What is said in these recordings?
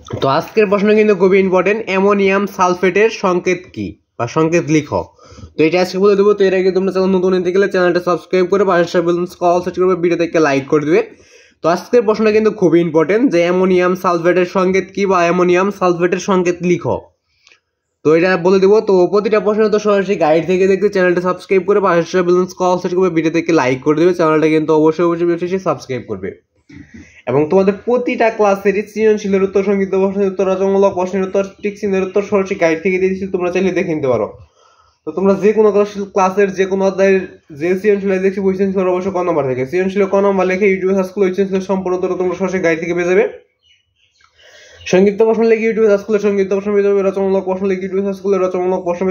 তো আজকের প্রশ্ন কিন্তু খুবই ইম্পর্টেন্ট, অ্যামোনিয়াম সালফেটের সংকেত কি বা সংকেত লিখো। তো এটা আজকে বলে দেবো। তো এর আগে তোমরা চ্যানেল নতুন হতে গেলে চ্যানেলটা সাবস্ক্রাইব করে পাশে কল সার্চ করবে, ভিডিও থেকে লাইক করে দিবে। তো আজকের প্রশ্নটা কিন্তু খুবই ইম্পর্টেন্ট যে অ্যামোনিয়াম সালফেটের সংকেত কি বা অ্যামোনিয়াম সালফেটের সংকেত লিখো। তো এটা বলে দেবো। তো প্রতিটা প্রশ্ন তো সরাসরি গাইড থেকে দেখতে চ্যানেলটা সাবস্ক্রাইব করে পাশে কল সার্চ করবে, ভিডিও থেকে লাইক করে দেবে। চ্যানেলটা কিন্তু অবশ্যই সাবস্ক্রাইব করবে। এবং তোমাদের প্রতিটা ক্লাসেরই সৃজনশীলের উত্তর, সংক্ষিপ্ত প্রশ্নের উত্তর, রচনামূলক প্রশ্নের উত্তর, টিক চিহ্নের উত্তর সরাসরি গাইড থেকে দিয়ে দিচ্ছি, তোমরা চাইলে দেখে নিতে পারো। তো তোমরা যে কোনো ক্লাসের যে কোনো অধ্যায়ের যে সৃজনশীল দেখছি ওই সৃজনশীল অবশ্যই ক নম্বর থেকে সৃজনশীল ক নম্বর লিখে ইউটিউবে সার্চ করলে ওই সৃজনশীল সম্পূর্ণ উত্তর তোমরা সরাসরি গাইড থেকে পেয়ে যাবে। সংক্ষিপ্ত প্রশ্ন লিখে ইউটিউবে সার্চ করলে সংক্ষিপ্ত প্রশ্ন পেয়ে যাবে, রচনামূলক প্রশ্ন লিখে ইউটিউবে সার্চ করলে রচনামূলক প্রশ্ন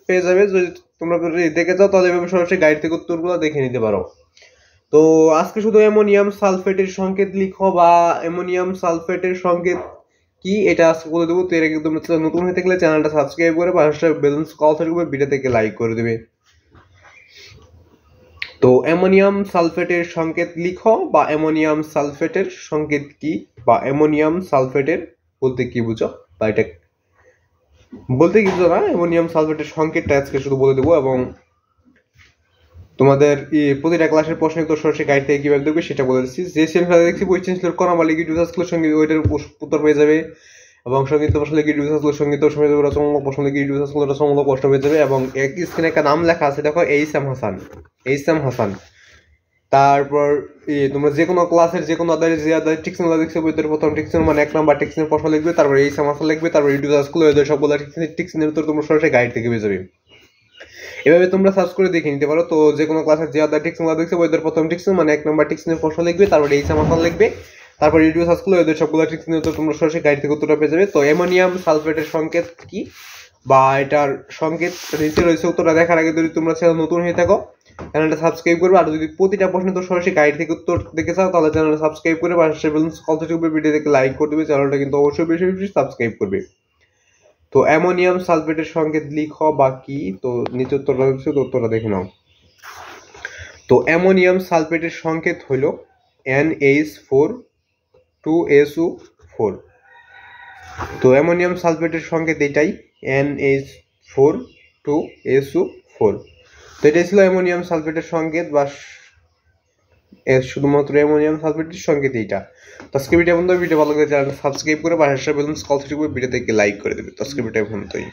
পেয়ে যাবে। যদি তোমরা দেখে যাও তাহলে এভাবে সরাসরি গাইড থেকে উত্তরগুলো দেখে নিতে পারো। তো আজকে শুধু অ্যামোনিয়াম সালফেটের সংকেত লিখো বা অ্যামোনিয়াম সালফেটের সংকেত কি এটা আজকে বলে দেবো। তো এর আগে তোমরা নতুন হয়ে থাকলে চ্যানেলটা সাবস্ক্রাইব করে পাশে বেলুন কল থাকবে, ভিডিও থেকে লাইক করে দেবে। তো অ্যামোনিয়াম সালফেটের সংকেত লিখো বা অ্যামোনিয়াম সালফেটের সংকেত কি বা অ্যামোনিয়াম সালফেটের বলতে কি বুঝো বা এটা বলতে কি বুঝো না, অ্যামোনিয়াম সালফেটের সংকেতটা আজকে শুধু বলে দেবো। এবং তোমাদের প্রতিটা ক্লাসের প্রশ্ন উত্তর সরাসরি গাইড থেকে কিভাবে দেখবে সেটা বলে দিচ্ছি। যে সেন্সর দেখছি ওই সেন্সর কোন আমার লিখিত সার্চগুলোর সঙ্গে ওইটার উত্তর পেয়ে যাবে। এবং সংগীত প্রশ্ন লিখে ইউটিউব সার্চগুলোর সঙ্গীত পেয়ে যাবে, রচনামূলক প্রশ্ন লিখে ইউটিউব সার্চগুলোর রচনামূলক প্রশ্ন পেয়ে যাবে। এবং এক স্ক্রিনে একটা নাম লেখা আছে দেখো, এইচ এম হাসান। তারপর তোমরা যে কোনো ক্লাসের যে কোনো অধ্যায়ের যে অধ্যায় টিকশন দেখছো বইদের প্রথম টিকশন মানে 1 নম্বর টিকশনের প্রশ্ন লিখবে, তারপর এইচ এম হাসান লিখবে, তারপর ইউটিউব সার্চগুলো ওদের সবগুলো টিকশনের উত্তর তোমরা সরাসরি গাইড থেকে পেয়ে যাবে। এভাবে তোমরা সার্চ করে দেখে নিতে পারো। তো যে কোনো ক্লাসের যে অধ্যায় টিকশন দেখছো ওদের প্রথম টিকশন মানে 1 নম্বর টিকশনের প্রশ্ন লিখবে, তারপর এইচ এম হাসান লিখবে, তারপর ইউটিউব সার্চ করলে ওদের সবগুলো টিকশনের উত্তর তোমরা সরাসরি গাইড থেকে উত্তরটা পেয়ে যাবে। তো অ্যামোনিয়াম সালফেটের সংকেত কি বা এটার সংকেত নিচে রয়েছে, উত্তরটা দেখার আগে যদি তোমরা চ্যানেল নতুন হয়ে থাকো চ্যানেলটা সাবস্ক্রাইব করবে। আর যদি প্রতিটা প্রশ্ন তো সরাসরি গাইড থেকে উত্তর দেখে চাও তাহলে চ্যানেলটা সাবস্ক্রাইব করে পাশে কল থেকে ভিডিও থেকে লাইক করে দেবে, চ্যানেলটা কিন্তু অবশ্যই বেশি বেশি সাবস্ক্রাইব করবে। তো অ্যামোনিয়াম সালফেটের সংকেত লিখো বা কি, তো নিচে উত্তরটা হচ্ছে, তো উত্তরটা দেখে নাও। তো অ্যামোনিয়াম সালফেটের সংকেত হলো NH4 2SO4। তো অ্যামোনিয়াম সালফেটের সংকেত এটাই NH4 2SO4। তো এটাই ছিল অ্যামোনিয়াম সালফেটের সংকেত বা শুধুমাত্র অ্যামোনিয়াম সালফেটের সংকেত এইটা। তো আজকে ভিডিও বন্ধু, ভিডিও ভালো লাগলে চ্যানেলটা সাবস্ক্রাইব করে পাশে বেলুন কল থেকে ভিডিও থেকে লাইক করে দেবে। তো আজকে ভিডিও পর্যন্তই।